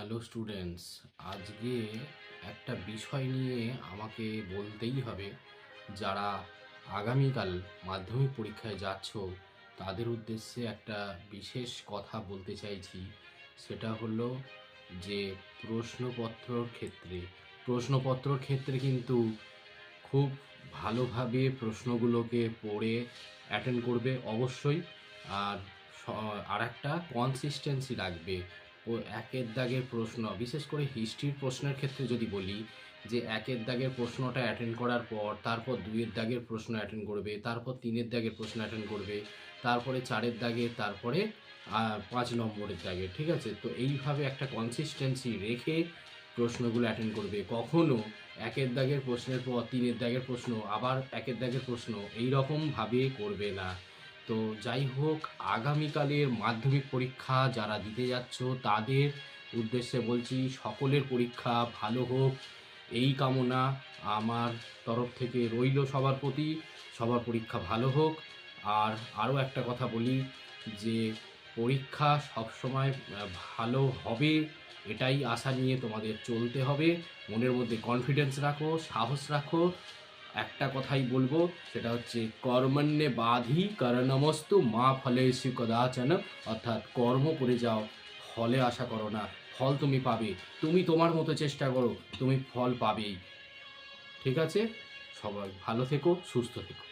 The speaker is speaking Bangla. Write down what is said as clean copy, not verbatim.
হ্যালো স্টুডেন্টস, আজকে একটা বিষয় নিয়ে আমাকে বলতেই হবে। যারা আগামীকাল মাধ্যমিক পরীক্ষায় যাচ্ছ তাদের উদ্দেশ্যে একটা বিশেষ কথা বলতে চাইছি। সেটা হলো যে প্রশ্নপত্রর ক্ষেত্রে কিন্তু খুব ভালোভাবে প্রশ্নগুলোকে পড়ে অ্যাটেন্ড করবে অবশ্যই। আর আর একটা কনসিস্টেন্সি রাখবে। ও একের দাগের প্রশ্ন, বিশেষ করে হিস্ট্রির প্রশ্নের ক্ষেত্রে যদি বলি, যে একের দাগের প্রশ্নটা অ্যাটেন্ড করার পর তারপর দুইয়ের দাগের প্রশ্ন অ্যাটেন্ড করবে, তারপর তিনের দাগের প্রশ্ন অ্যাটেন্ড করবে, তারপরে চারের দাগে, তারপরে 5 নম্বরের দাগে। ঠিক আছে, তো এইভাবে একটা কনসিস্টেন্সি রেখে প্রশ্নগুলো অ্যাটেন্ড করবে। কখনো একের দাগের প্রশ্নের পর তিনের দাগের প্রশ্ন, আবার একের দাগের প্রশ্ন, এই রকমভাবে করবে না। তো যাই হোক, আগামীকালের মাধ্যমিক পরীক্ষা যারা দিতে যাচ্ছ তাদের উদ্দেশ্যে বলছি, সকলের পরীক্ষা ভালো হোক এই কামনা আমার তরফ থেকে রইল সবার প্রতি। সবার পরীক্ষা ভালো হোক। আর আরও একটা কথা বলি, যে পরীক্ষা সবসময় ভালো হবে এটাই আশা নিয়ে তোমাদের চলতে হবে। মনের মধ্যে কনফিডেন্স রাখো, সাহস রাখো। একটা কথাই বলবো, সেটা হচ্ছে কর্মণ্যে বাধি কারণমস্তু মা ফলেষু কদাচন। অর্থাৎ কর্ম করে যাও, ফলে আশা করো না। ফল তুমি পাবে, তুমি তোমার মতো চেষ্টা করো, তুমি ফল পাবেই। ঠিক আছে, সবাই ভালো থেকো, সুস্থ থেকো।